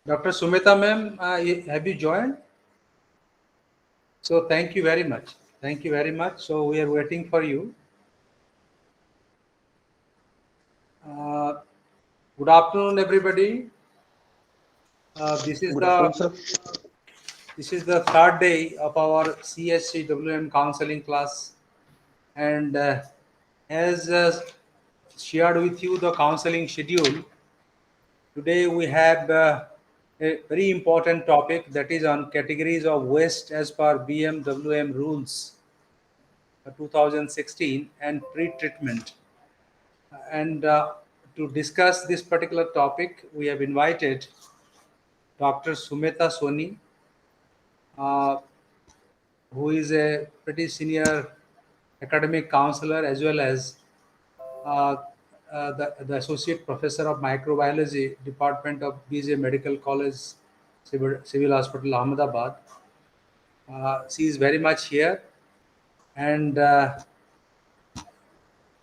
Dr. Sumita ma'am, have you joined? So thank you very much. Thank you very much. So we are waiting for you. Uh, Good afternoon, everybody. Uh, this is Good the afternoon, sir. this is the third day of our CHCWM counseling class, and as shared with you the counseling schedule, today we have a very important topic, that is on categories of waste as per BMWM Rules 2016 and pre-treatment. And to discuss this particular topic, we have invited Dr. Sumita Soni, uh, who is a pretty senior academic counselor, as well as uh, the Associate Professor of Microbiology, Department of BJ Medical College, Civil Hospital, Ahmedabad. She is very much here, and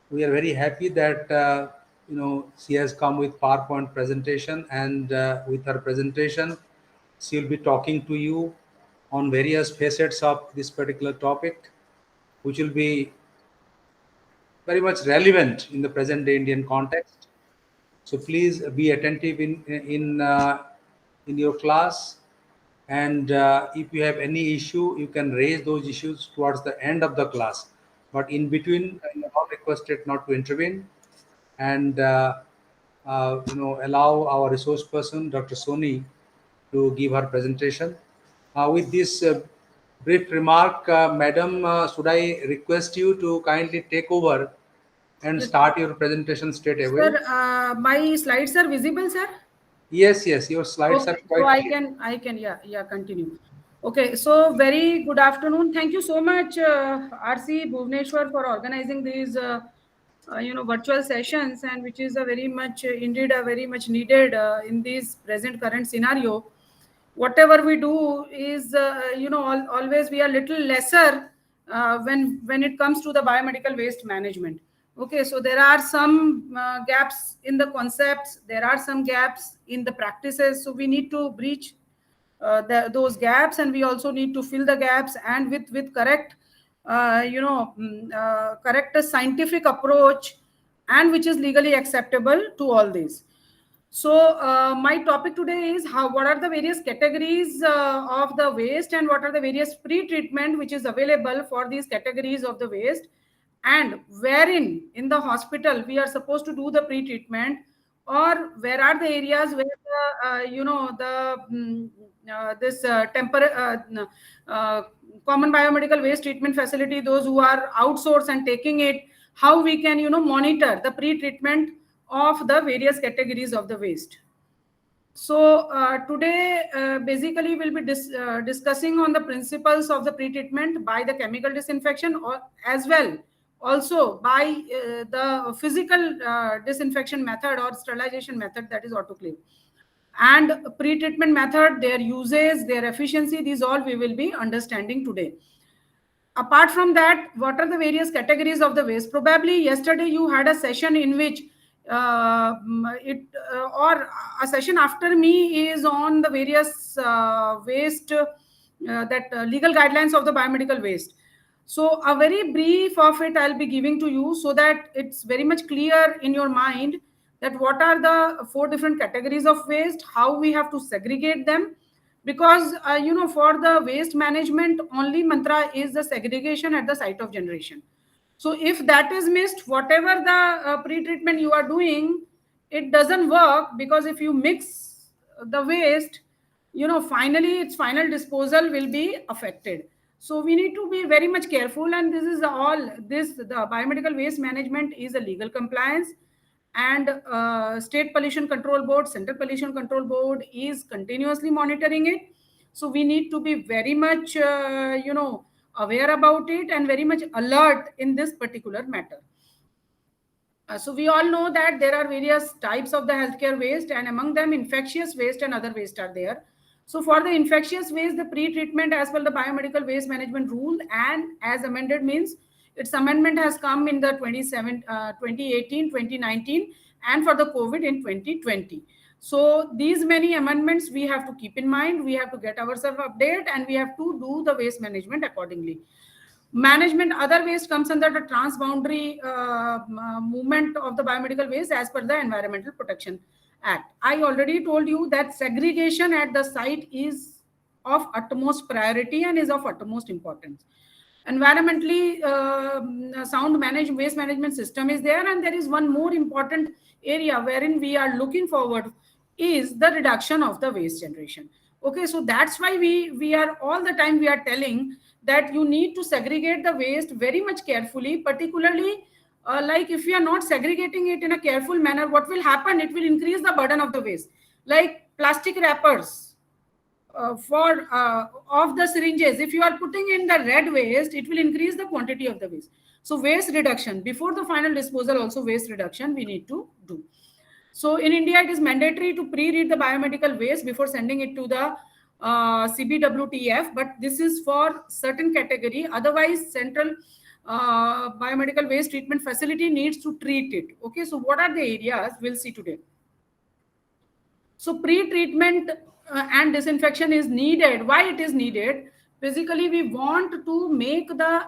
we are very happy that she has come with PowerPoint presentation, and with her presentation she will be talking to you on various facets of this particular topic, which will be very much relevant in the present day Indian context. So please be attentive in your class, and if you have any issue, you can raise those issues towards the end of the class. But in between, you are not requested not to intervene, and allow our resource person, Dr. Soni, to give her presentation. With this brief remark, Madam, should I request you to kindly take over and Yes, start your presentation straight away? sir. My slides are visible, sir. Yes, your slides are Okay, so quite I clear. can, yeah, continue. Okay, so very good afternoon. Thank you so much, RC Bhubaneswar, for organizing these, virtual sessions, and which is a very much, indeed, a very much needed in this present current scenario. Whatever we do is, always we are little lesser when it comes to the biomedical waste management. Okay, so there are some gaps in the concepts, there are some gaps in the practices, so we need to breach those gaps, and we also need to fill the gaps, and with correct correct scientific approach, and which is legally acceptable to all these. So my topic today is what are the various categories of the waste, and what are the various pre-treatment which is available for these categories of the waste, and wherein in the hospital we are supposed to do the pre-treatment, or where are the areas where this common biomedical waste treatment facility, those who are outsourced and taking it, how we can monitor the pre-treatment of the various categories of the waste. So today basically we'll be discussing on the principles of the pre-treatment by the chemical disinfection, or as well also by the physical disinfection method or sterilization method, that is autoclave, and pre-treatment method, their uses, their efficiency, these all we will be understanding today. Apart from that, what are the various categories of the waste? Probably yesterday you had a session in which or a session after me is on the various waste, legal guidelines of the biomedical waste. So a very brief of it I'll be giving to you, so that it's very much clear in your mind that what are the 4 different categories of waste, how we have to segregate them. Because for the waste management, only mantra is the segregation at the site of generation. So if that is missed, whatever the pre-treatment you are doing, it doesn't work, because if you mix the waste, finally its final disposal will be affected. So we need to be very much careful, and the biomedical waste management is a legal compliance, and state pollution control board, central pollution control board is continuously monitoring it. So we need to be very much aware about it, and very much alert in this particular matter. So we all know that there are various types of the healthcare waste, and among them infectious waste and other waste are there. So for the infectious waste, the pre-treatment as well the biomedical waste management rule, and as amended, means its amendment has come in the 2018, 2019, and for the COVID in 2020. So these many amendments we have to keep in mind. We have to get ourselves updated, and we have to do the waste management accordingly. Management other waste comes under the transboundary movement of the biomedical waste as per the Environmental Protection Act. I already told you that segregation at the site is of utmost priority and is of utmost importance. Environmentally sound waste management system is there, and there is one more important area wherein we are looking forward is the reduction of the waste generation. Okay, so that's why we are all the time we are telling that you need to segregate the waste very much carefully, particularly like if we are not segregating it in a careful manner, what will happen? It will increase the burden of the waste. Like plastic wrappers for of the syringes, if you are putting in the red waste, it will increase the quantity of the waste. So waste reduction before the final disposal, also waste reduction we need to do. So in India, it is mandatory to pre-read the biomedical waste before sending it to the CBWTF, but this is for certain category. Otherwise, central biomedical waste treatment facility needs to treat it. Okay, so what are the areas? We'll see today. So pre-treatment and disinfection is needed. Why it is needed? Basically, we want to make the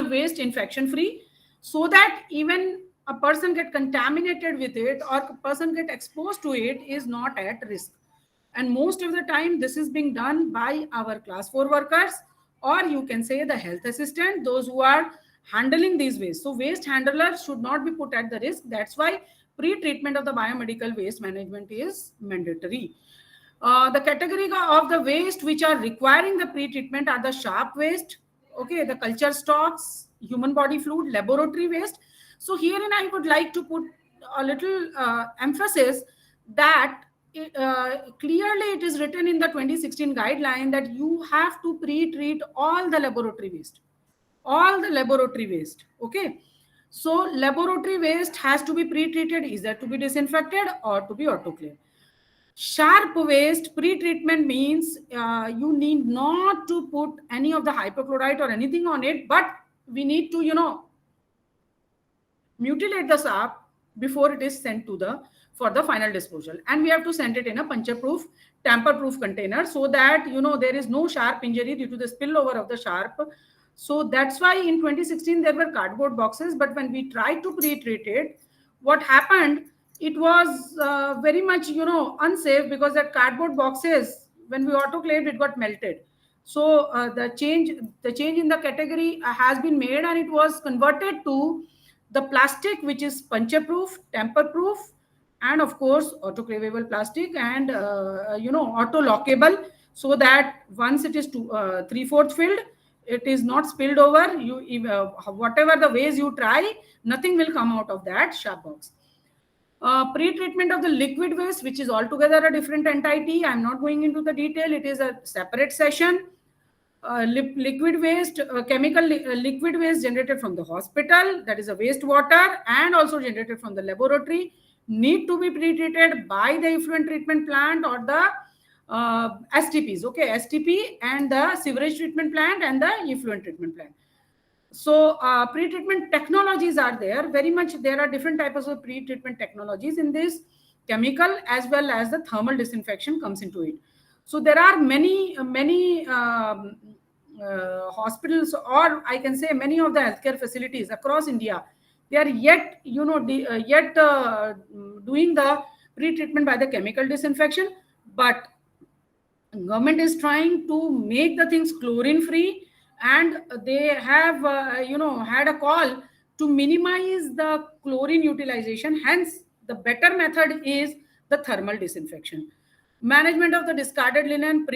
waste infection free, so that even a person get contaminated with it or a person get exposed to it is not at risk. And most of the time, this is being done by our class 4 workers, or you can say the health assistant, those who are handling these waste. So waste handlers should not be put at the risk. That's why pre-treatment of the biomedical waste management is mandatory. The category of the waste which are requiring the pre-treatment are the sharp waste, okay, the culture stocks, human body fluid, laboratory waste. So herein I would like to put a little emphasis that clearly it is written in the 2016 guideline that you have to pre-treat all the laboratory waste. All the laboratory waste, okay. So laboratory waste has to be pre-treated, either to be disinfected or to be autoclaved. Sharp waste pre-treatment means you need not to put any of the hypochlorite or anything on it, but we need to, mutilate the sap before it is sent to the for the final disposal, and we have to send it in a puncture-proof, tamper-proof container, so that there is no sharp injury due to the spillover of the sharp. So that's why in 2016 there were cardboard boxes, but when we tried to pre-treat it, what happened? It was very much unsafe, because that cardboard boxes, when we autoclaved, it got melted. So the change in the category has been made, and it was converted to the plastic, which is puncture proof, tamper proof, and of course autoclavable plastic, and auto lockable, so that once it is 3/4 filled, it is not spilled over. Whatever the ways you try, nothing will come out of that sharp box. Pre-treatment of the liquid waste, which is altogether a different entity. I'm not going into the detail. It is a separate session. Liquid waste, liquid waste generated from the hospital, that is a wastewater, and also generated from the laboratory, need to be pre-treated by the effluent treatment plant or the STPs, okay, STP and the sewerage treatment plant and the effluent treatment plant. So pre-treatment technologies are there. Very much there are different types of pre-treatment technologies in this. Chemical as well as the thermal disinfection comes into it. So there are many hospitals, or I can say many of the healthcare facilities across India. They are yet doing the pre-treatment by the chemical disinfection, but government is trying to make the things chlorine free, and they have had a call to minimize the chlorine utilization. Hence the better method is the thermal disinfection. Management of the discarded linen,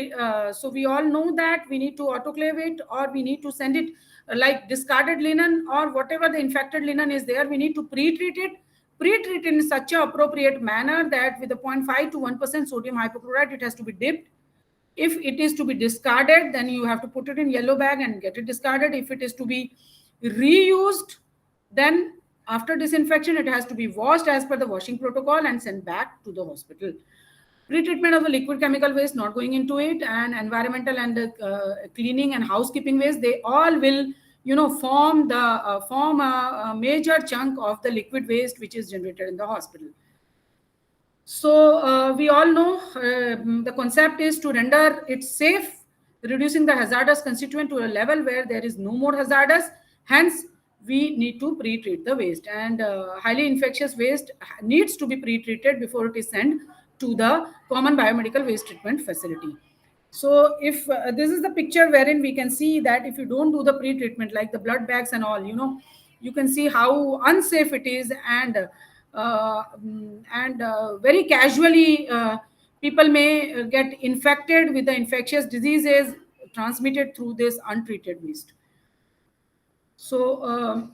so we all know that we need to autoclave it, or we need to send it like discarded linen or whatever the infected linen is there, we need to pre-treat it in such an appropriate manner that with a 0.5 to 1% sodium hypochlorite, it has to be dipped. If it is to be discarded, then you have to put it in yellow bag and get it discarded. If it is to be reused, then after disinfection, it has to be washed as per the washing protocol and sent back to the hospital. Pre-treatment of the liquid chemical waste, not going into it, and environmental and cleaning and housekeeping waste, they all will form a major chunk of the liquid waste which is generated in the hospital. So we all know the concept is to render it safe, reducing the hazardous constituent to a level where there is no more hazardous. Hence, we need to pre-treat the waste, and highly infectious waste needs to be pre-treated before it is sent to the common biomedical waste treatment facility. So if this is the picture wherein we can see that if you don't do the pre-treatment like the blood bags and all, you can see how unsafe it is, and very casually people may get infected with the infectious diseases transmitted through this untreated waste. So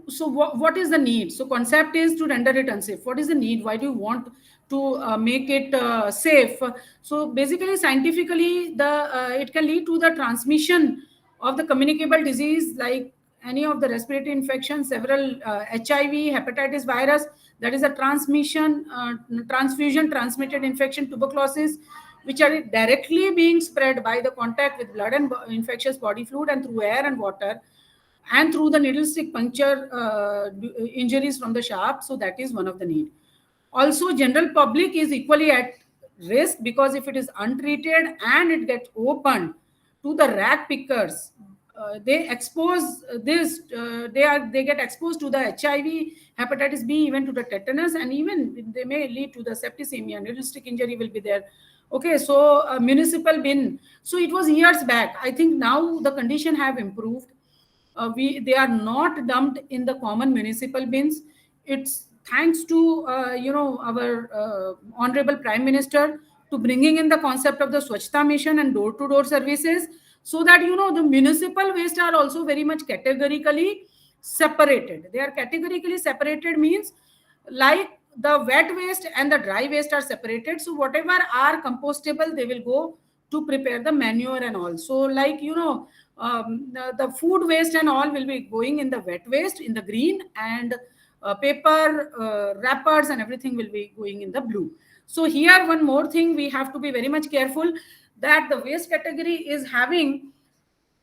what is the need? So concept is to render it unsafe. What is the need? Why do you want to make it safe? So basically scientifically, the it can lead to the transmission of the communicable disease like any of the respiratory infections, several HIV, hepatitis virus, that is a transfusion transmitted infection, tuberculosis, which are directly being spread by the contact with blood and infectious body fluid and through air and water, and through the needle stick puncture injuries from the sharp. So that is one of the need. Also, general public is equally at risk, because if it is untreated and it gets opened to the rag pickers, they expose this they get exposed to the HIV, hepatitis B, even to the tetanus, and even they may lead to the septicemia. Needle stick injury will be there. Okay, so municipal bin, so it was years back. I think now the condition have improved. They are not dumped in the common municipal bins. It's thanks to our honorable prime minister to bringing in the concept of the Swachhta mission and door to door services, so that the municipal waste are also very much categorically separated. They are categorically separated means, like the wet waste and the dry waste are separated. So whatever are compostable, they will go to prepare the manure and all. So like the food waste and all will be going in the wet waste in the green, and paper wrappers and everything will be going in the blue. So here one more thing we have to be very much careful, that the waste category is having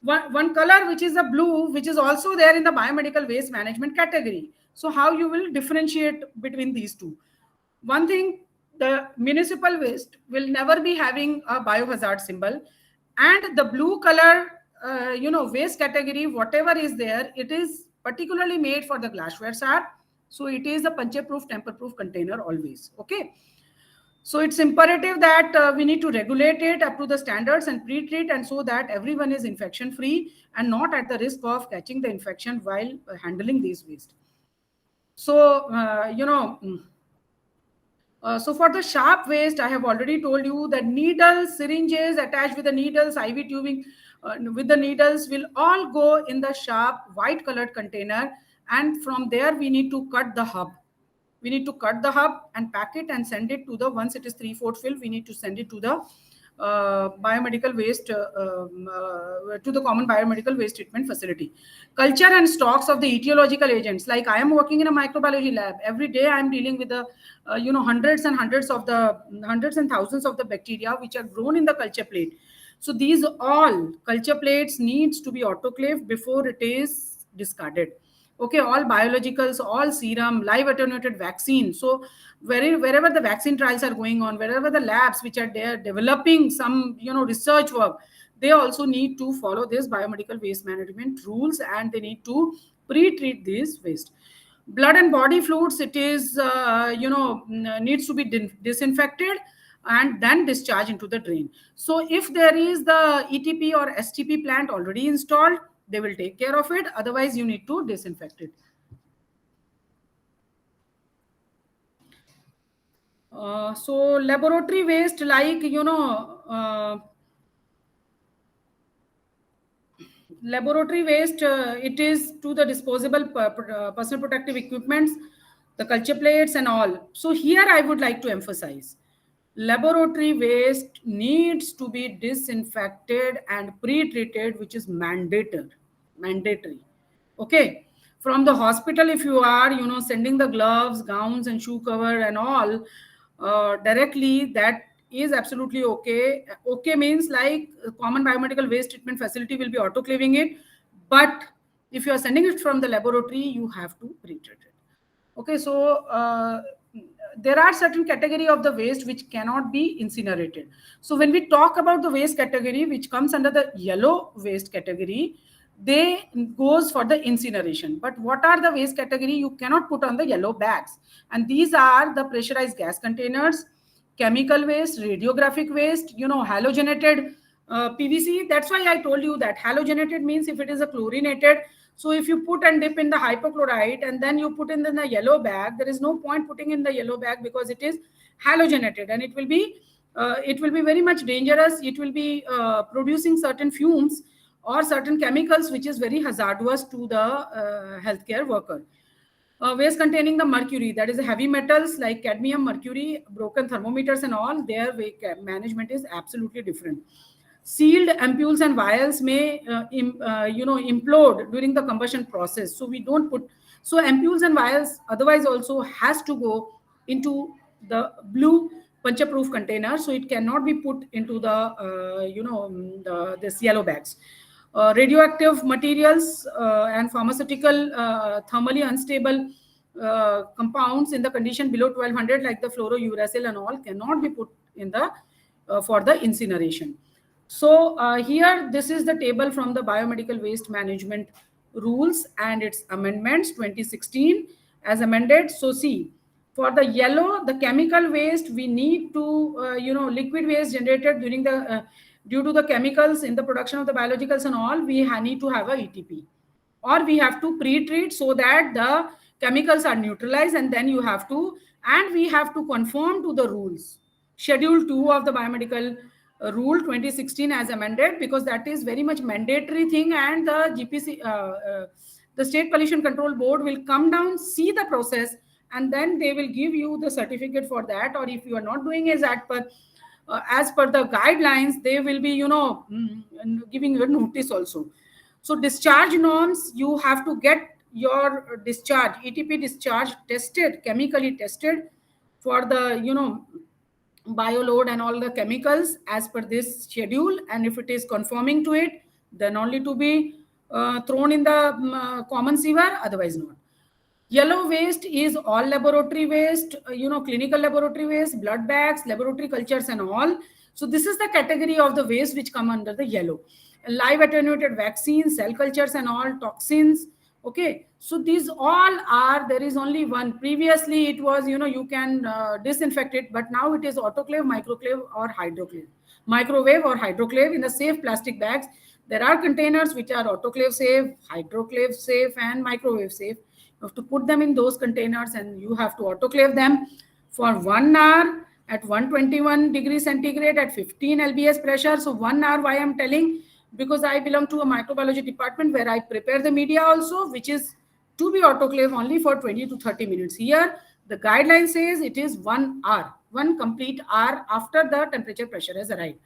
one color, which is the blue, which is also there in the biomedical waste management category. So how you will differentiate between these two? One thing, the municipal waste will never be having a biohazard symbol, and the blue color waste category, whatever is there, it is particularly made for the glassware sharp. So it is a puncture proof, tamper proof container always. Okay, so it's imperative that we need to regulate it up to the standards and pre-treat, and so that everyone is infection free and not at the risk of catching the infection while handling these waste. So so for the sharp waste, I have already told you that needles, syringes attached with the needles, IV tubing with the needles will all go in the sharp white colored container, and from there we need to cut the hub. We need to cut the hub and pack it and send it to the, once it is 3/4 fill, we need to send it to the biomedical waste to the common biomedical waste treatment facility. Culture and stocks of the etiological agents, like I am working in a microbiology lab, every day I am dealing with the hundreds and hundreds and thousands of the bacteria which are grown in the culture plate. So these all culture plates needs to be autoclaved before it is discarded. Okay, all biologicals, all serum, live attenuated vaccine. So wherever the vaccine trials are going on, wherever the labs which are there developing some research work, they also need to follow this biomedical waste management rules, and they need to pre-treat this waste. Blood and body fluids, it is needs to be disinfected and then discharged into the drain. So if there is the ETP or STP plant already installed, they will take care of it. Otherwise, you need to disinfect it. So laboratory waste, like laboratory waste, it is to the disposable personal protective equipments, the culture plates and all. So here I would like to emphasize, laboratory waste needs to be disinfected and pre-treated, which is mandatory. Okay, from the hospital, if you are sending the gloves, gowns and shoe cover and all directly, that is absolutely okay. Okay means like common biomedical waste treatment facility will be autoclaving it, but if you are sending it from the laboratory, you have to pre-treat it. Okay, so there are certain category of the waste which cannot be incinerated. So when we talk about the waste category which comes under the yellow waste category, they goes for the incineration. But what are the waste category you cannot put on the yellow bags? And these are the pressurized gas containers, chemical waste, radiographic waste, halogenated PVC. That's why I told you that halogenated means if it is a chlorinated. So if you put and dip in the hypochlorite and then you put in the yellow bag, there is no point putting in the yellow bag because it is halogenated, and it will be very much dangerous. It will be producing certain fumes or certain chemicals which is very hazardous to the healthcare worker. Waste containing the mercury, that is heavy metals like cadmium, mercury, broken thermometers and all, their management is absolutely different. Sealed ampoules and vials may implode during the combustion process, so we don't put. So ampoules and vials otherwise also has to go into the blue punch-proof container, so it cannot be put into the this yellow bags. Radioactive materials and pharmaceutical thermally unstable compounds in the condition below 1200 like the fluorouracil and all cannot be put in the for the incineration. So here this is the table from the biomedical waste management rules and its amendments 2016 as amended. So see, for the yellow, the chemical waste, we need to liquid waste generated during the due to the chemicals in the production of the biologicals and all, we need to have a ETP, or we have to pre-treat so that the chemicals are neutralized, and then we have to conform to the rules. Schedule 2 of the biomedical rule 2016 as amended, because that is very much mandatory thing, and the GPC, the State Pollution Control Board will come down, see the process, and then they will give you the certificate for that. Or if you are not doing as per the guidelines, they will be giving you a notice also. So discharge norms, you have to get your discharge, ETP discharge tested, chemically tested for the bioload and all the chemicals as per this schedule, and if it is conforming to it, then only to be thrown in the common sewer, otherwise not. Yellow waste is all laboratory waste, clinical laboratory waste, blood bags, laboratory cultures and all. So this is the category of the waste which come under the yellow. Live attenuated vaccines, cell cultures and all, toxins. Okay, so these all are, there is only one. Previously it was, you can disinfect it, but now it is autoclave, microclave or hydroclave. Microwave or hydroclave in the safe plastic bags. There are containers which are autoclave safe, hydroclave safe and microwave safe. You have to put them in those containers and you have to autoclave them for 1 hour at 121 degrees centigrade at 15 lbs pressure. So 1 hour, why I'm telling, because I belong to a microbiology department where I prepare the media also, which is to be autoclave only for 20 to 30 minutes. Here the guideline says it is 1 hour, 1 complete hour after the temperature pressure has arrived.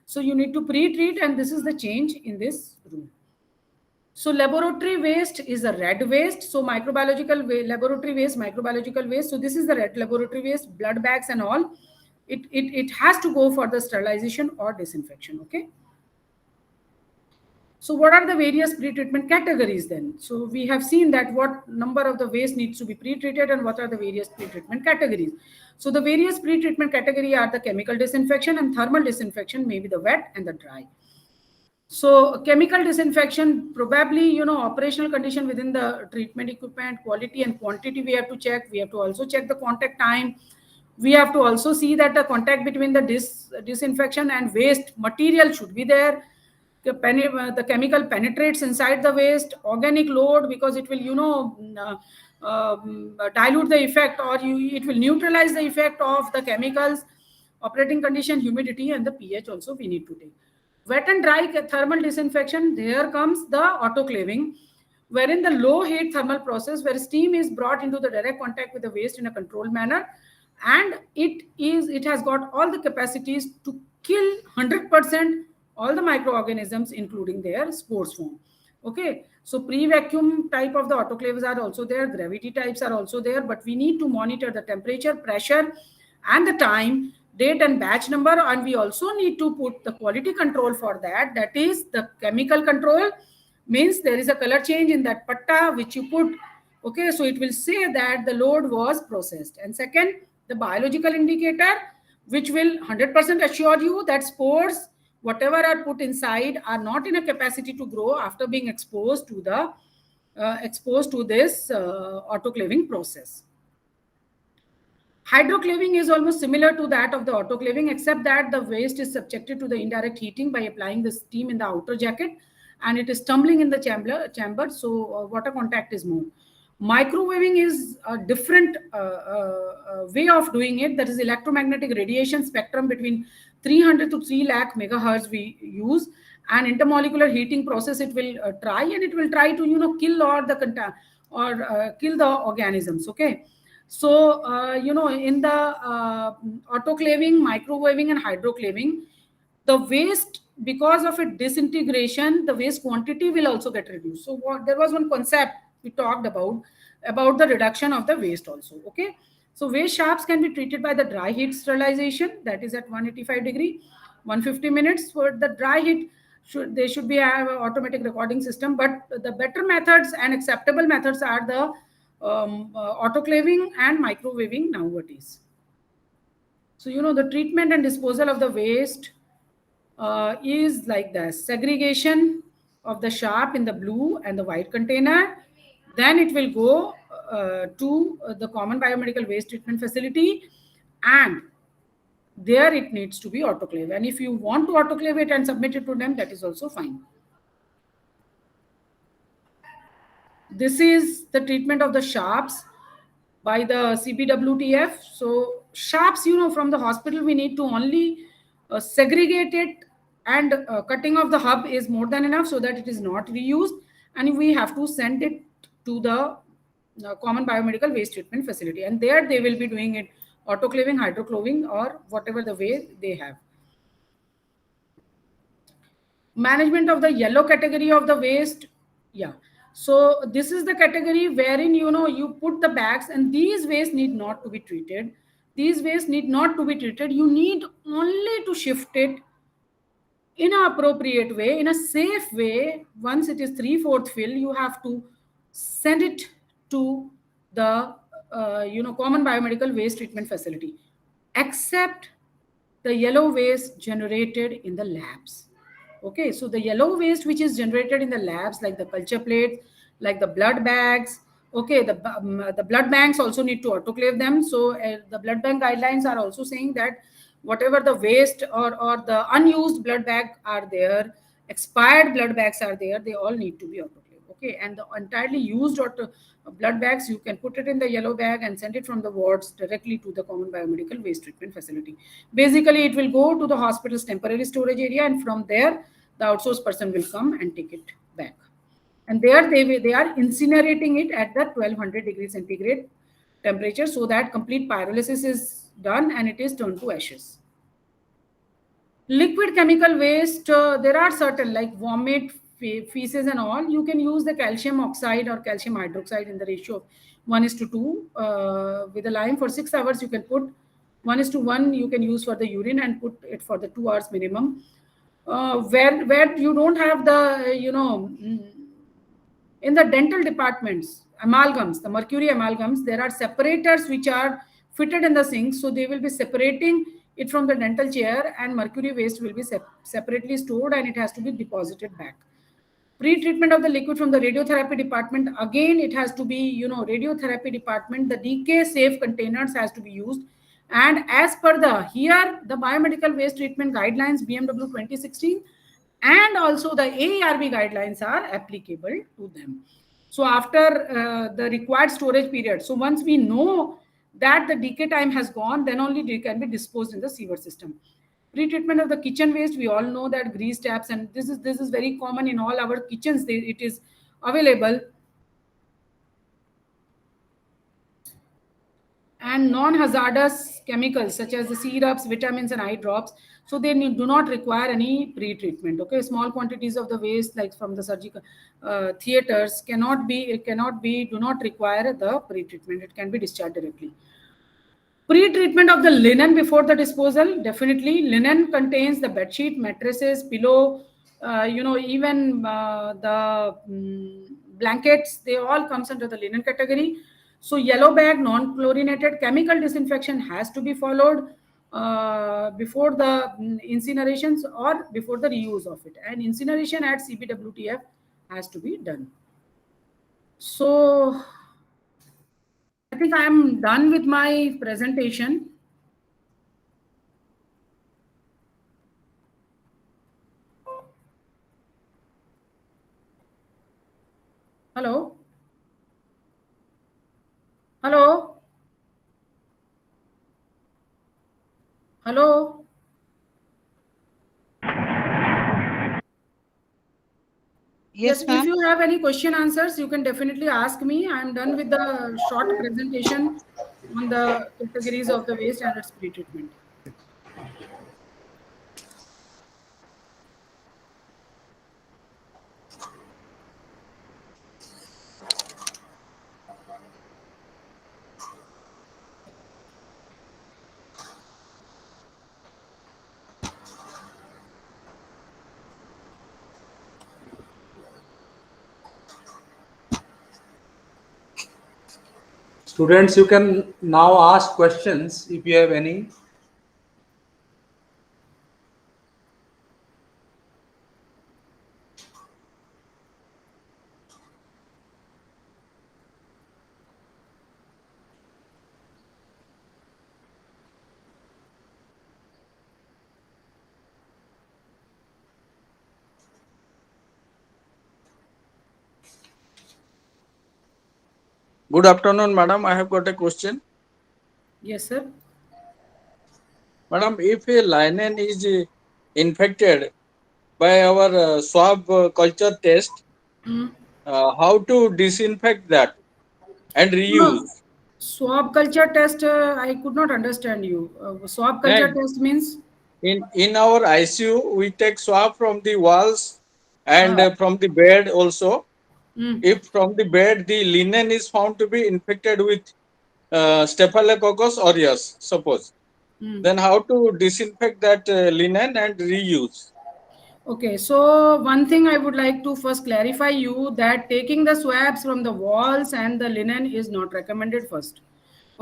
So you need to pre-treat, and this is the change in this rule. So laboratory waste is a red waste. So microbiological laboratory waste, microbiological waste. So this is the red laboratory waste, blood bags and all. It has to go for the sterilization or disinfection. Okay. So what are the various pre-treatment categories then? So we have seen that what number of the waste needs to be pre-treated and what are the various pre-treatment categories. So the various pre-treatment category are the chemical disinfection and thermal disinfection, maybe the wet and the dry. So chemical disinfection, probably, operational condition within the treatment equipment, quality and quantity we have to check. We have to also check the contact time. We have to also see that the contact between the disinfection and waste material should be there. The chemical penetrates inside the waste, organic load, because it will, dilute the effect, or it will neutralize the effect of the chemicals, operating condition, humidity, and the pH also we need to take. Wet and dry thermal disinfection, there comes the autoclaving, wherein the low heat thermal process where steam is brought into the direct contact with the waste in a controlled manner, and it has got all the capacities to kill 100% all the microorganisms, including their spores form. Okay, so pre-vacuum type of the autoclaves are also there, gravity types are also there, but we need to monitor the temperature, pressure, and the time, date and batch number, and we also need to put the quality control for that. That is the chemical control, means there is a color change in that patta which you put. Okay, so it will say that the load was processed. And second, the biological indicator, which will 100% assure you that spores, whatever are put inside, are not in a capacity to grow after being exposed to the exposed to this autoclaving process. Hydroclaving is almost similar to that of the autoclaving, except that the waste is subjected to the indirect heating by applying the steam in the outer jacket, and it is tumbling in the chamber, so water contact is more. Microwaving is a different way of doing it. That is electromagnetic radiation spectrum between 300 to 3 lakh megahertz we use, and intermolecular heating process it will try, and it will try to kill or the kill the organisms. Okay. So, in the autoclaving, microwaving, and hydroclaving, the waste, because of its disintegration, the waste quantity will also get reduced. So, there was one concept we talked about the reduction of the waste also. Okay. So, waste sharps can be treated by the dry heat sterilization, that is at 185 degree, 150 minutes. For the dry heat, they should be have an automatic recording system, but the better methods and acceptable methods are the autoclaving and microwaving nowadays. So, the treatment and disposal of the waste is like this: segregation of the sharp in the blue and the white container. Then it will go to the common biomedical waste treatment facility, and there it needs to be autoclave. And if you want to autoclave it and submit it to them, that is also fine. This is the treatment of the sharps by the CBWTF. So sharps, from the hospital, we need to only segregate it, and cutting of the hub is more than enough so that it is not reused, and we have to send it to the common biomedical waste treatment facility, and there they will be doing it autoclaving, hydroclaving, or whatever the way they have. Management of the yellow category of the waste. Yeah. So this is the category wherein, you put the bags, and these waste need not to be treated. These waste need not to be treated. You need only to shift it in an appropriate way, in a safe way. Once it is 3/4 fill, you have to send it to the, common biomedical waste treatment facility, except the yellow waste generated in the labs. Okay, so the yellow waste which is generated in the labs, like the culture plates, like the blood bags. Okay, the blood banks also need to autoclave them. So the blood bank guidelines are also saying that whatever the waste or the unused blood bag are there, expired blood bags are there, they all need to be autoclaved. Okay, and the entirely used blood bags, you can put it in the yellow bag and send it from the wards directly to the common biomedical waste treatment facility. Basically, it will go to the hospital's temporary storage area, and from there, the outsourced person will come and take it back. And there they are incinerating it at the 1200 degrees centigrade temperature, so that complete pyrolysis is done and it is turned to ashes. Liquid chemical waste, there are certain, like vomit, feces and all. You can use the calcium oxide or calcium hydroxide in the ratio of 1:2 with a lime. For 6 hours you can put 1:1, you can use for the urine, and put it for the 2 hours minimum. Where you don't have the, in the dental departments, amalgams, the mercury amalgams, there are separators which are fitted in the sink, so they will be separating it from the dental chair, and mercury waste will be separately stored, and it has to be deposited back. Pre-treatment of the liquid from the radiotherapy department, again it has to be, radiotherapy department, the decay safe containers has to be used, and as per the biomedical waste treatment guidelines, BMW 2016, and also the AERB guidelines are applicable to them. So after the required storage period, so once we know that the decay time has gone, then only they can be disposed in the sewer system. Pre-treatment of the kitchen waste, we all know that grease traps, and this is very common in all our kitchens. It is available. And non-hazardous chemicals such as the syrups, vitamins, and eye drops, so they do not require any pre-treatment. Okay, small quantities of the waste, like from the surgical theaters, do not require the pre-treatment. It can be discharged directly. Pre-treatment of the linen before the disposal, definitely. Linen contains the bedsheet, mattresses, pillow, even the blankets, they all comes under the linen category. So yellow bag non-chlorinated chemical disinfection has to be followed before the incinerations or before the reuse of it, and incineration at CPWTF has to be done. So I think I am done with my presentation. Hello? Hello? Hello? Yes, Yes, if ma'am. you have any question answers, you can definitely ask me. I am done with the short presentation on the categories of the waste and its pre-treatment. Students, you can now ask questions if you have any. Good afternoon, madam. I have got a question. Yes, sir. Madam, if a linen is infected by our swab culture test, Mm. how to disinfect that and reuse? No, swab culture test, I could not understand you. Swab culture And test means? in our ICU, we take swab from the walls and Uh, from the bed also. mm, If from the bed the linen is found to be infected with staphylococcus aureus, suppose, mm. then how to disinfect that linen and reuse? Okay, so one thing I would like to first clarify you that taking the swabs from the walls and the linen is not recommended first.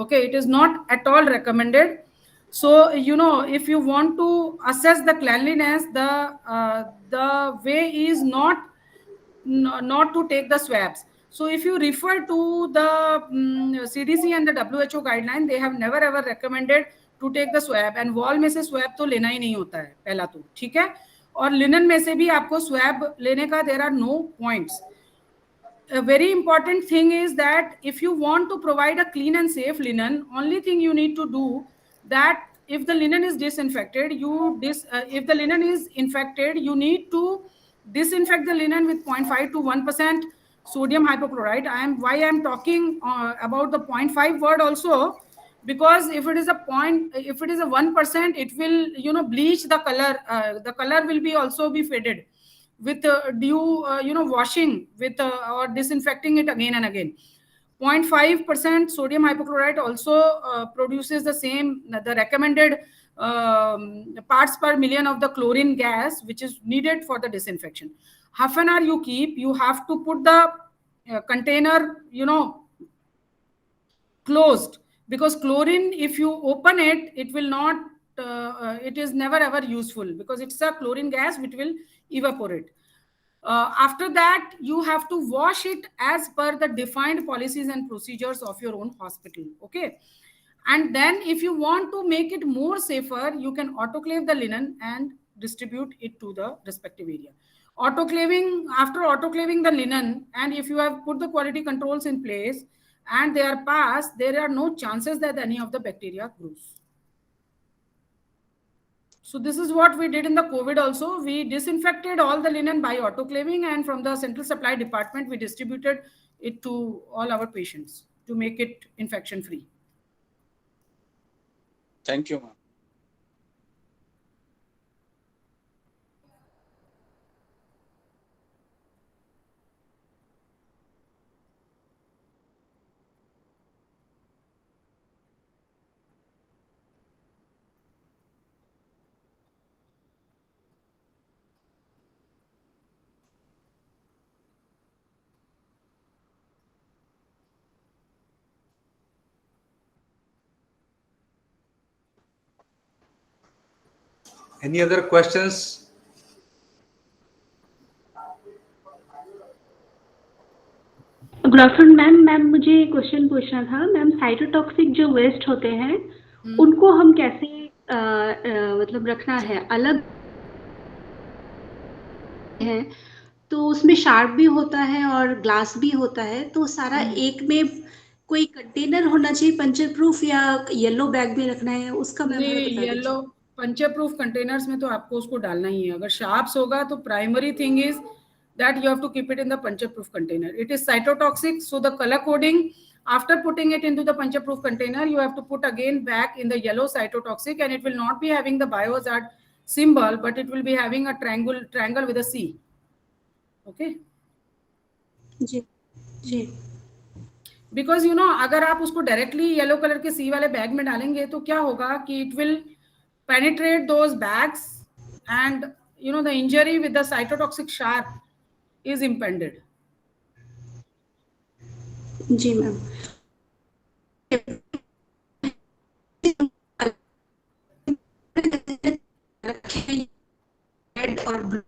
Okay, it is not at all recommended. So if you want to assess the cleanliness, the way is not to take the swabs. So if you refer to the CDC and the WHO guideline, they have never ever recommended to take the swab, and wall में से swab तो लेना ही नहीं होता है पहला तो ठीक है, और लिनन में से भी आपको swab लेने का there are no points. A very important thing is that if you want to provide a clean and safe linen, only thing you need to do that if the linen is disinfected, if the linen is infected, you need to disinfect the linen with 0.5 to 1% sodium hypochlorite. I am talking about the 0.5 word also, because if it is a 1%, it will bleach the color. The color will be also be faded with due washing with or disinfecting it again and again. 0.5% sodium hypochlorite also produces the recommended parts per million of the chlorine gas which is needed for the disinfection. Half an hour you have to put the container closed, because chlorine if you open it, it will not it is never ever useful because it's a chlorine gas which will evaporate. After that, you have to wash it as per the defined policies and procedures of your own hospital. Okay. And then, if you want to make it more safer, you can autoclave the linen and distribute it to the respective area. After autoclaving the linen, and if you have put the quality controls in place and they are passed, there are no chances that any of the bacteria grows. So this is what we did in the COVID also. We disinfected all the linen by autoclaving, and from the central supply department, we distributed it to all our patients to make it infection free. Thank you, ma'am. Any other questions? Good afternoon ma'am. Ma'am मुझे question पूछना था ma'am, cytotoxic जो waste होते हैं उनको हम कैसे मतलब रखना है अलग है, तो उसमें शार्प भी होता है और ग्लास भी होता है, तो सारा एक में कोई कंटेनर होना चाहिए पंचर प्रूफ या येलो बैग में रखना है, उसका मैम थोड़ा बता दीजिए। येलो पंचर प्रूफ कंटेनर्स में तो आपको उसको डालना ही है। अगर शार्प्स होगा तो primary thing is that you have to keep it in the puncture proof container. It is cytotoxic, so the color coding, after putting it into the puncture proof container, you have to put again back in the yellow cytotoxic, and it will not be having the biohazard symbol, but it will be having a triangle with a C. Okay, जी जी। Because you know अगर आप उसको directly yellow colour के सी वाले bag में डालेंगे तो क्या होगा कि it will penetrate those bags and you know the injury with the cytotoxic sharp is impended. जी मैम। रेड और ब्लू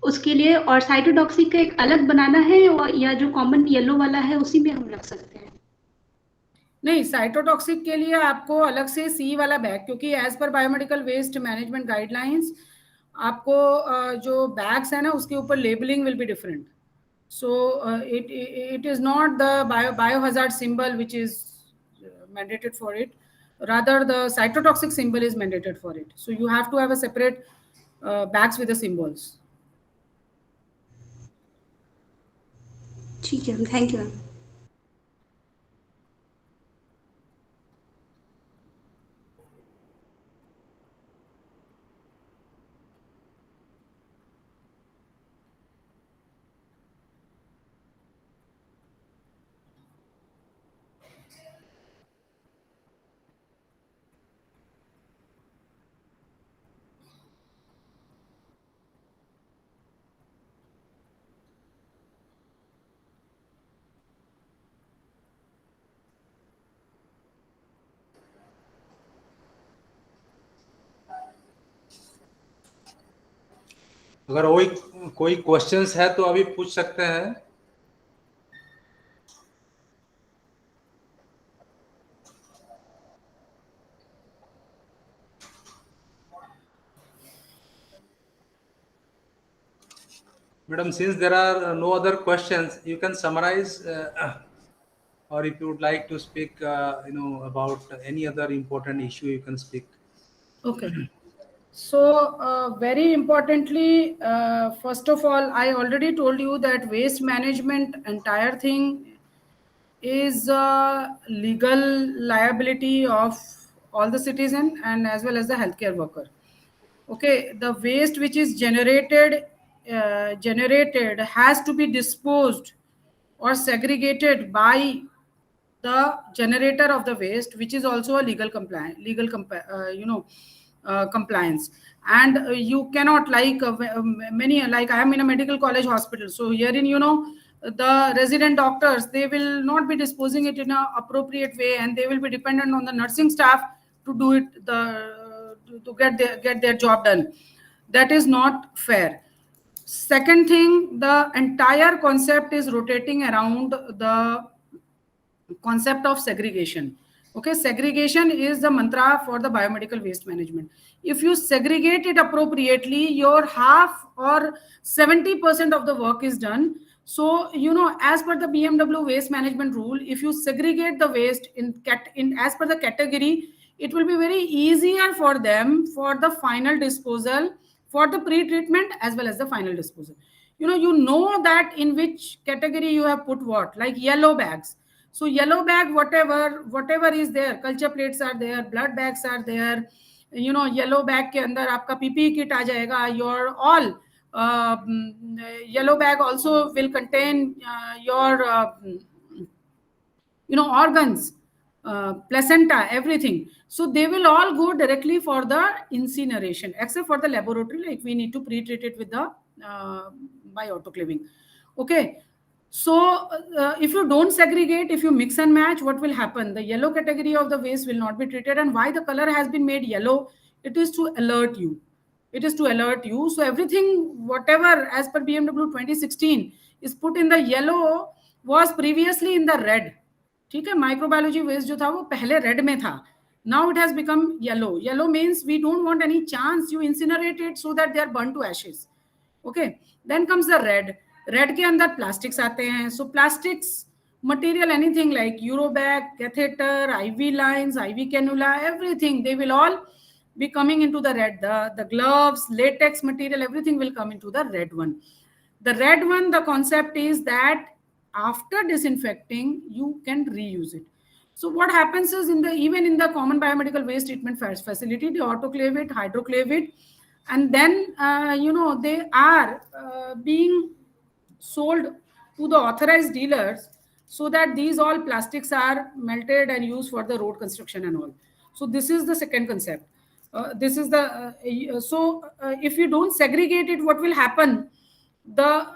उसके लिए, और साइटोटॉक्सिक का एक अलग बनाना है या जो कॉमन येलो वाला है उसी में हम रख सकते हैं? नहीं, साइटोटॉक्सिक के लिए आपको अलग से सी वाला बैग, क्योंकि as per biomedical waste management guidelines आपको जो बैग्स है ना उसके ऊपर labelling will be different. So it is not the biohazard symbol which is mandated for it. Rather, the cytotoxic symbol is mandated for it. So you have to have a separate bags with the symbols. ठीक है, thank you ma'am. अगर कोई questions है तो अभी पूछ सकते हैं। Madam, since there are no other questions, you can summarize, or if you would like to speak, about any other important issue, you can speak. Okay. So very importantly, first of all, I already told you that waste management entire thing is legal liability of all the citizen and as well as the healthcare worker. Okay, the waste which is generated has to be disposed or segregated by the generator of the waste, which is also a compliance. And you cannot many, like I am in a medical college hospital, so herein the resident doctors, they will not be disposing it in a appropriate way, and they will be dependent on the nursing staff to do it to get their job done. That is not fair. Second thing, the entire concept is rotating around the concept of segregation. Okay, segregation is the mantra for the biomedical waste management. If you segregate it appropriately, your half or 70% of the work is done. So, as per the BMW waste management rule, if you segregate the waste in as per the category, it will be very easier for them for the final disposal, for the pre-treatment as well as the final disposal. You know that in which category you have put what, like yellow bags. So yellow bag, whatever is there, culture plates are there, blood bags are there. Yellow bag के अंदर आपका PPE kit आ जाएगा. Your all yellow bag also will contain your organs, placenta, everything. So they will all go directly for the incineration, except for the laboratory, like we need to pre-treat it with the by autoclaving. Okay. So if you don't segregate, if you mix and match, what will happen? The yellow category of the waste will not be treated. And why the color has been made yellow? It is to alert you. it is to alert you. So everything, whatever as per BMW 2016 is put in the yellow was previously in the red. ठीक है, microbiology waste जो था वो पहले red में था. Now it has become yellow. Yellow means we don't want any chance you incinerate it so that they are burned to ashes. Okay. Then comes the red. Red के अंदर plastics आते हैं. So plastics material, anything like Eurobag, catheter, IV lines, IV cannula, everything, they will all be coming into the red. The gloves, latex material, everything will come into the red one. The red one, the concept is that after disinfecting, you can reuse it. So what happens is even in the common biomedical waste treatment facility, they autoclave it, hydroclave it, and then they are being sold to the authorized dealers so that these all plastics are melted and used for the road construction and all. So this is the second concept. This is the if you don't segregate it, what will happen? The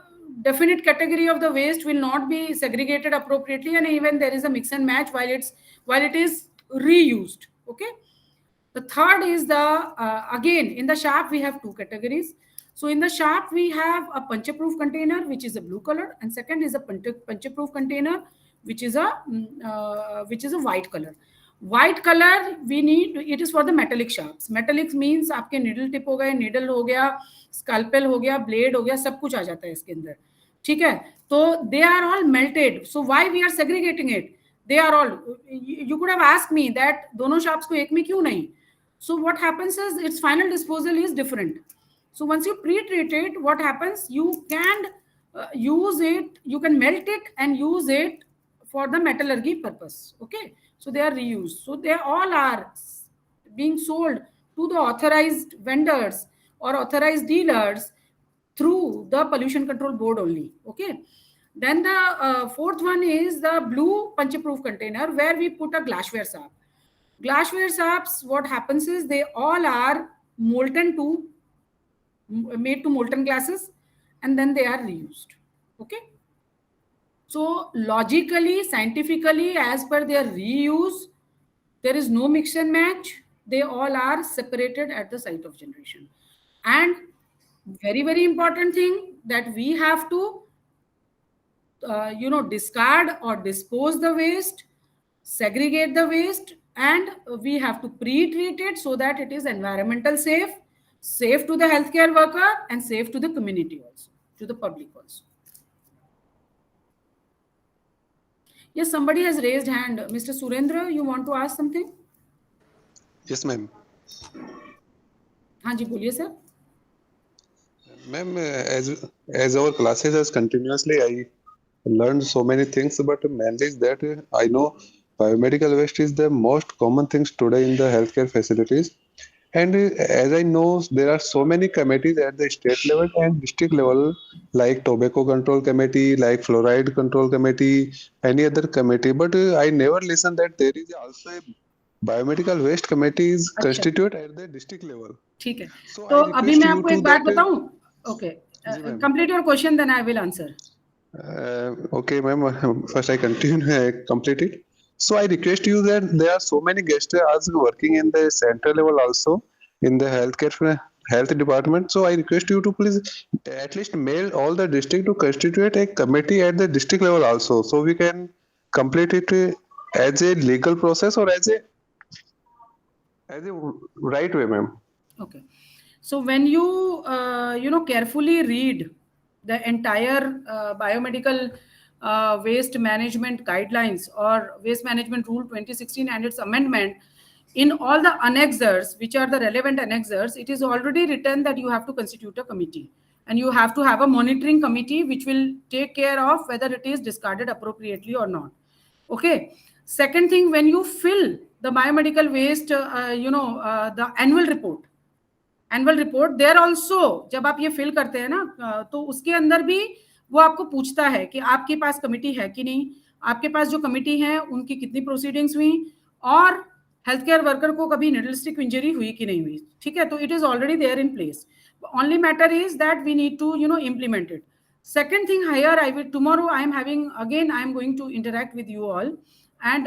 definite category of the waste will not be segregated appropriately, and even there is a mix and match while it is reused. Okay. The third is again in the shop we have two categories. So in the shop we have a puncture-proof container which is a blue color, and second is a puncture-proof container which is a white color. White color we need, it is for the metallic sharps. Metallic means आपके needle tip हो गए, needle हो गया, scalpel हो गया, blade हो गया, सब कुछ आ जाता है इसके अंदर. ठीक है, तो they are all melted. So why we are segregating it? They are all, you could have asked me that दोनों sharps को एक में क्यों नहीं? So what happens is its final disposal is different. So once you pre-treat it, what happens? You can use it, you can melt it and use it for the metallurgy purpose. Okay. So they are reused. So they all are being sold to the authorized vendors or authorized dealers through the pollution control board only. Okay. Then the fourth one is the blue puncture-proof container where we put a glassware sap. Glassware saps, what happens is they all are made to molten glasses, and then they are reused. Okay. So logically, scientifically, as per their reuse, there is no mix and match. They all are separated at the site of generation. And very, very important thing that we have to, discard or dispose the waste, segregate the waste, and we have to pre-treat it so that it is environmental safe to the healthcare worker, and safe to the community also, to the public also. Yes, somebody has raised hand. Mr. Surendra, you want to ask something? Yes, ma'am. हाँ जी, बोलिए sir. Ma'am, as our classes as continuously, I learned so many things, but mainly is that I know biomedical waste is the most common things today in the healthcare facilities. And as I know, there are so many committees at the state level and district level, like tobacco control committee, like fluoride control committee, any other committee. But I never listened that there is also a biomedical waste committee is constituted at the district level. ठीक है. So तो I अभी request मैं you आपको to एक बात that. बताऊं. Okay. Complete your question, then I will answer. Okay, ma'am. First, I complete it. So I request you that there are so many guests working in the central level also in the health department. So I request you to please at least mail all the district to constitute a committee at the district level also, so we can complete it as a legal process or as a right way, ma'am. Okay. So when you carefully read the entire biomedical waste management guidelines or waste management rule 2016 and its amendment, in all the annexures, which are the relevant annexures, it is already written that you have to constitute a committee, and you have to have a monitoring committee which will take care of whether it is discarded appropriately or not. Okay. Second thing, when you fill the biomedical waste, the annual report, there also जब आप ये fill करते हैं ना, तो उसके अंदर भी वो आपको पूछता है कि आपके पास कमिटी है कि नहीं, आपके पास जो कमिटी है उनकी कितनी प्रोसीडिंग्स हुई, और हेल्थ केयर वर्कर को कभी निडल स्टिक इंजरी हुई कि नहीं हुई. ठीक है, तो it is already there in place. Only matter is that we need to implement it. Second thing, here tomorrow I am going to interact with you all, and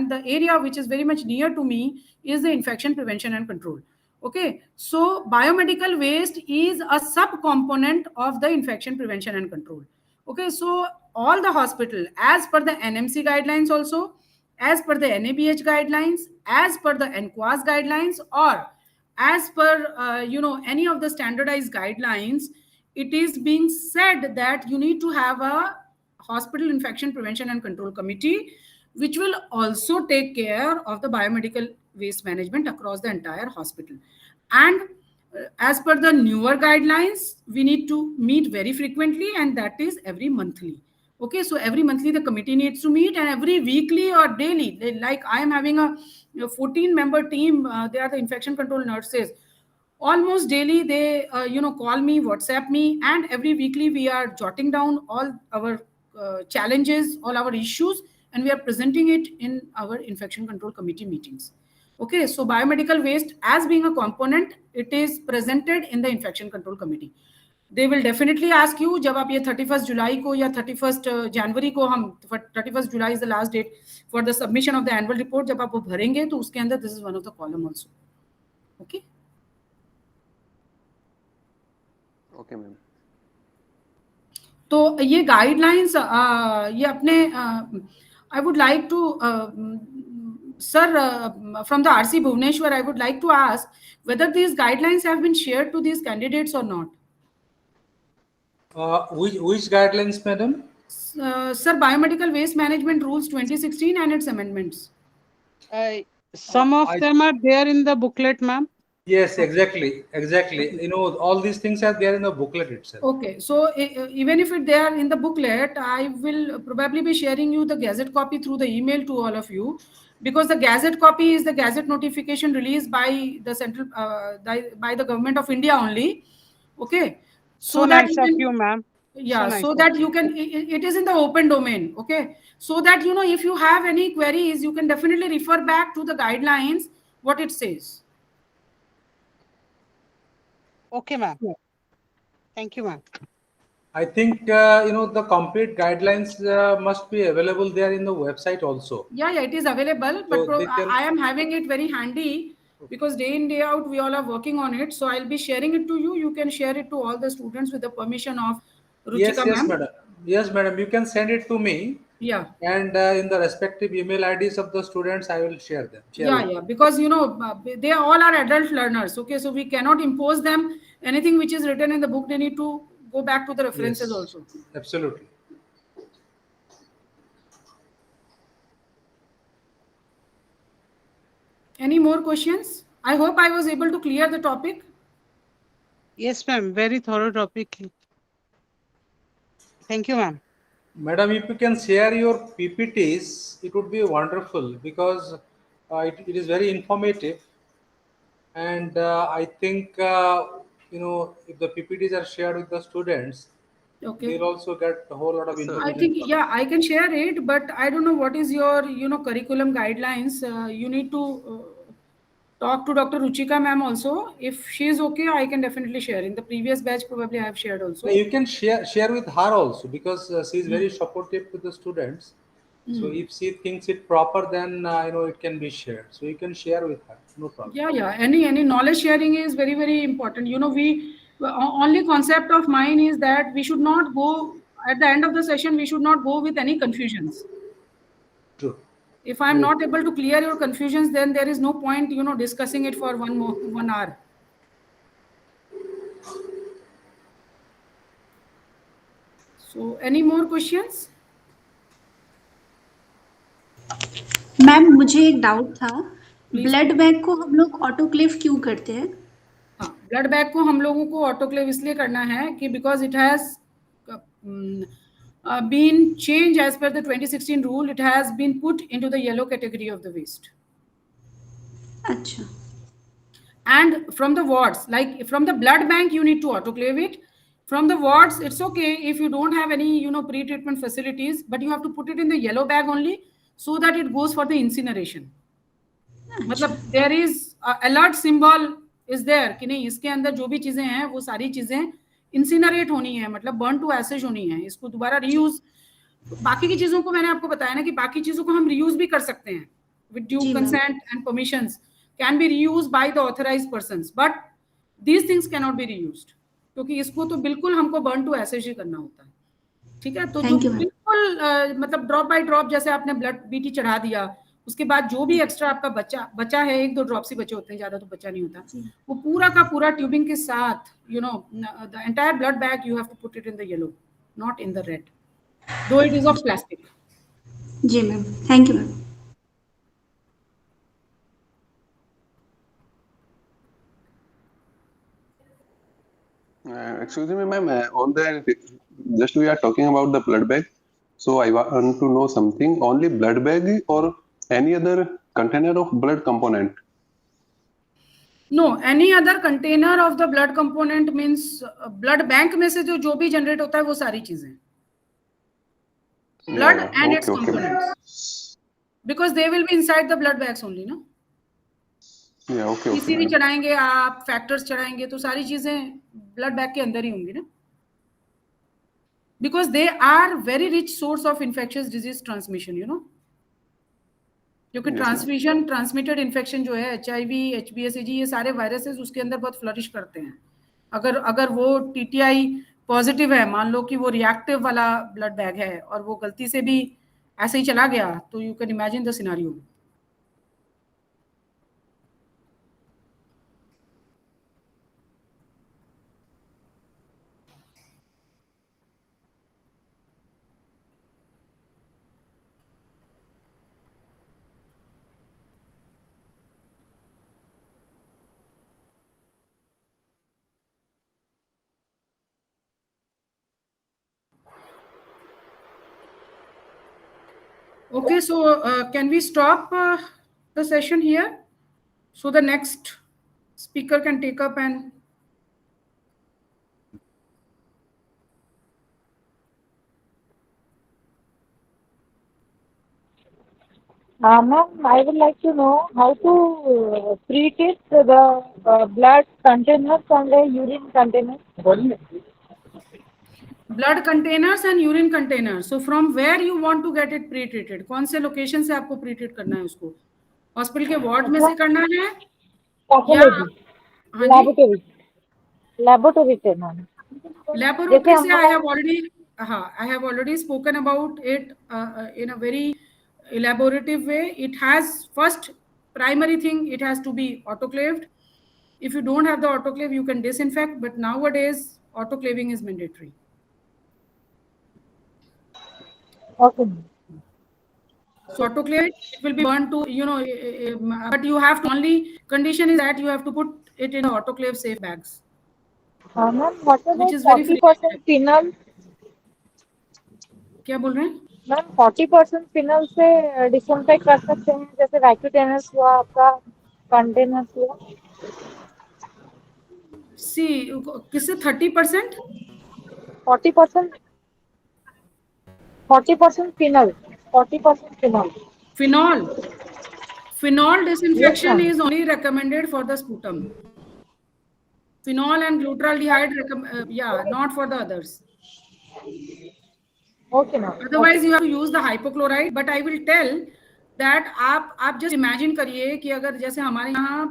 the area which is very much near to me is the infection prevention and control. Okay, so biomedical waste is a sub-component of the infection prevention and control. Okay, so all the hospital, as per the NMC guidelines also, as per the NABH guidelines, as per the NQAS guidelines, or as per any of the standardized guidelines, it is being said that you need to have a hospital infection prevention and control committee, which will also take care of the biomedical waste management across the entire hospital. And as per the newer guidelines, we need to meet very frequently, and that is every monthly. Okay, so every monthly the committee needs to meet, and every weekly or daily, like I am having a 14-member team. They are the infection control nurses. Almost daily they call me, WhatsApp me, and every weekly we are jotting down all our challenges, all our issues, and we are presenting it in our infection control committee meetings. Okay, so biomedical waste as being a component, it is presented in the infection control committee. They will definitely ask you, जब आप ये 31st July को या 31st January को, हम 31st July is the last date for the submission of the annual report, जब आप वो भरेंगे तो उसके अंदर this is one of the column also. Okay. Okay, ma'am. तो ये गाइडलाइंस ये अपने I would like to sir, from the RC Bhubaneswar, I would like to ask whether these guidelines have been shared to these candidates or not. Which guidelines, madam? Sir, Biomedical Waste Management Rules 2016 and its amendments. Some of them are there in the booklet, ma'am. Yes, exactly. All these things are there in the booklet itself. Okay, so even if they are in the booklet, I will probably be sharing you the gazette copy through the email to all of you, because the gazette copy is the gazette notification released by the central by the government of India only. Okay, so that nice of you, ma'am. Yeah, so that you can, it is in the open domain. Okay, so that if you have any queries, you can definitely refer back to the guidelines, what it says. Okay, ma'am. Thank you, ma'am. I think the complete guidelines must be available there in the website also. Yeah, it is available, So but they can- I am having it very handy, because day in day out we all are working on it. So I'll be sharing it to you. You can share it to all the students with the permission of Ruchika Yes, ma'am. madam. Yes, madam. You can send it to me. Yeah. And in the respective email IDs of the students, I will share them. Yeah, because they all are adult learners. Okay, so we cannot impose them anything which is written in the book. They need to go back to the references also. Absolutely. Any more questions? I hope I was able to clear the topic. Yes, ma'am. Very thorough topic. Thank you, ma'am. Madam, if you can share your PPTs, it would be wonderful, because it is very informative. And I think, if the PPTs are shared with the students, Okay. they'll also get a whole lot of information. I think, I can share it, but I don't know what is your, curriculum guidelines. You need to talk to Dr. Ruchika ma'am also. If she is okay, I can definitely share. In the previous batch, probably I have shared also. You can share with her also, because she is very supportive to the students. So if she thinks it proper, then it can be shared. So you can share with her, no problem. Yeah. Any knowledge sharing is very, very important. We only concept of mine is that we should not go at the end of the session. We should not go with any confusions. True. If I'm not able to clear your confusions, then there is no point, discussing it for 1 hour. So, any more questions? Ma'am मुझे एक doubt था, blood bank को हम लोग autoclave क्यों करते हैं? हाँ, ब्लड बैग को हम लोगों को ऑटोक्लेव इसलिए करना है कि because it has been changed as per the 2016 rule. It has been put into the yellow category of the waste. अच्छा. And from the wards, like from the blood bank, you need to autoclave it. From the wards, it's okay if you don't have any, pre-treatment facilities, but you have to put it in the yellow bag only, so that it goes for the incineration. मतलब there is alert symbol is there कि नहीं, इसके अंदर जो भी चीजें हैं वो सारी चीजें इंसिनरेट होनी है, मतलब बर्न टू एसेज होनी है, इसको दोबारा रीयूज. बाकी की चीजों को मैंने आपको बताया ना कि बाकी चीजों को हम रीयूज भी कर सकते हैं with due consent and permissions. can be reused by the authorized persons, but these things cannot be reused, क्योंकि इसको तो बिल्कुल हमको burn to ashes ही करना होता है, ठीक है। तो जो बिल्कुल मतलब ड्रॉप बाय ड्रॉप, जैसे आपने ब्लड बीटी चढ़ा दिया, उसके बाद जो भी एक्स्ट्रा आपका बचा है, 1-2 ड्रॉप्स ही बचे होते हैं, ज्यादा तो बचा नहीं होता, वो पूरा का पूरा ट्यूबिंग के साथ, you know, the entire blood bag you have to put it in the yellow, not in the red, though it is of plastic. जी ma'am, thank you ma'am. Excuse me, ma'am. On the just we are talking about the blood bag, so I want to know something. Only blood bag or any other container of blood component? No, any other container of the blood component means blood bank में से जो भी generate होता है वो सारी चीजें, blood and its components, because they will be inside the blood bags only, no? PCB चढ़ाएंगे आप, फैक्टर्स चढ़ाएंगे, तो सारी चीजें ब्लड बैग के अंदर ही होंगी ना, because they are very rich source of infectious disease transmission, you know, क्योंकि ट्रांसमिशन ट्रांसमिटेड इन्फेक्शन जो है HIV, HBsAg, ये सारे वायरसेस उसके अंदर बहुत फ्लरिश करते हैं। अगर वो TTI पॉजिटिव है, मान लो कि वो रिएक्टिव वाला ब्लड बैग है और वो गलती से भी ऐसे ही चला गया, तो you can imagine the scenario. Okay, so can we stop the session here so the next speaker can take up and ma'am, I would like to know how to pre-test the blood containers and the urine containers. blood containers and urine containers. So from where you want to get it pre-treated? कौन से location से आपको pre-treat करना है उसको? Hospital के ward में से करना है या laboratory से मैम? Laboratory से I have already spoken about it in a very elaborative way. It has, first primary thing, it has to be autoclaved. If you don't have the autoclave, you can disinfect, but nowadays autoclaving is mandatory. Okay. So autoclave, it will be burned to, you know, but you have to, only condition is that you have to put it in autoclave safe bags. Ma'am, what about 40% phenol? क्या बोल रहे हैं? Ma'am 40% final से disinfect कर सकते हैं, जैसे वैक्यूटेनर्स हुआ, आपका कंटेनर्स हुआ। सी किससे 30%? 40% phenol, 40% phenol. Phenol disinfection is only recommended for the sputum. Phenol and glutaraldehyde, not for the others. Okay, ma'am. Otherwise, you have to use the hypochlorite. But I will tell that आप just imagine करिए कि अगर जैसे हमारे यहाँ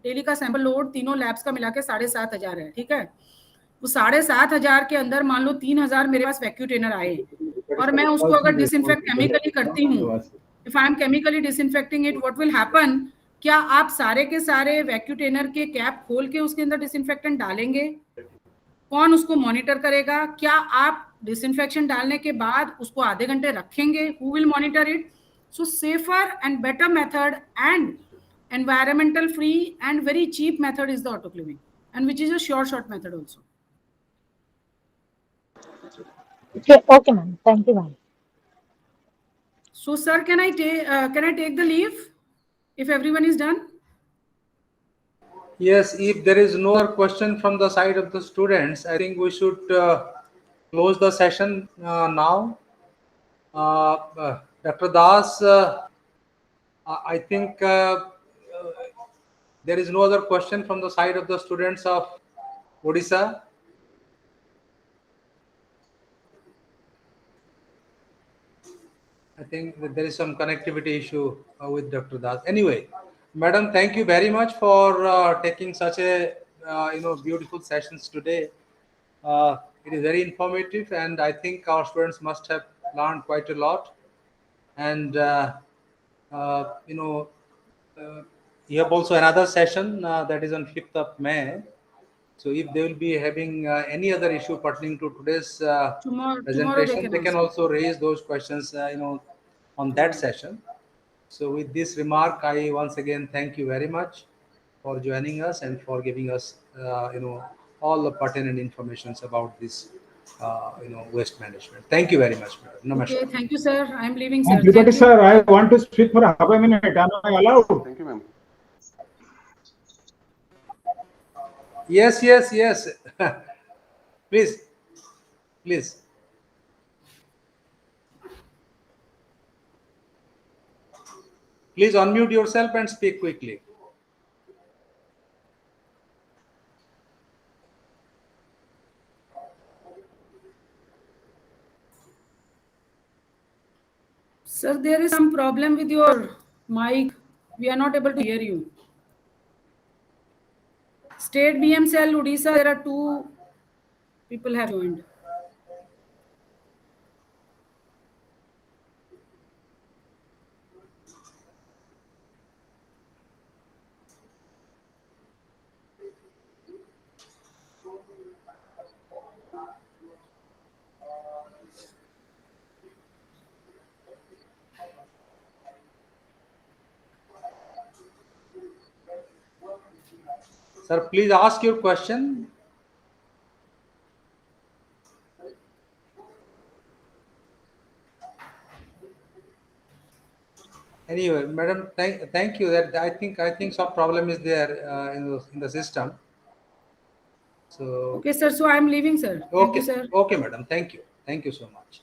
daily का sample load तीनों labs का मिला के 7,500 है, ठीक है। वो 7,500 के अंदर मान लो 3,000 मेरे पास वैक्यूटेनर आए और मैं उसको अगर डिसइंफेक्ट केमिकली करती हूँ, if I am chemically disinfecting it, what will happen, क्या आप सारे के सारे वैक्यूटेनर के कैप खोल के उसके अंदर डिसइंफेक्टेंट डालेंगे? कौन उसको मॉनिटर करेगा? क्या आप डिसइंफेक्शन डालने के बाद उसको आधे घंटे रखेंगे? Who will monitor it? So safer and better method and environmental free and very cheap method is the autoclaving, and which is a short method also. Okay ma'am, thank you ma'am. So sir, can I take the leave if everyone is done? Yes, if there is no other question from the side of the students, I think we should close the session now. Dr. Das, I think there is no other question from the side of the students of Odisha. I think that there is some connectivity issue with Dr. Das. Anyway, Madam, thank you very much for taking such a beautiful sessions today. It is very informative, and I think our students must have learned quite a lot. And uh, you know, you have also another session that is on 5th of May. So if they will be having any other issue pertaining to today's Tomorrow they presentation, can they can answer. also raise those questions, on that session. So with this remark, I once again thank you very much for joining us and for giving us, all the pertinent informations about this, waste management. Thank you very much, madam. Okay, Namaskar. thank you, sir. I'm leaving, sir. Tripati Thank you. sir, I want to speak for half a minute. Am I allowed? Thank you, ma'am. Yes, yes, yes. Please, please. Please unmute yourself and speak quickly. Sir, there is some problem with your mic. We are not able to hear you. State BM Cell, Odisha, there are 2 people have joined. Sir, please ask your question. Anyway, madam, thank you. That I think some problem is there in the system. So Okay, sir. So I'm leaving, sir. Thank you, okay, sir. okay, madam. Thank you so much.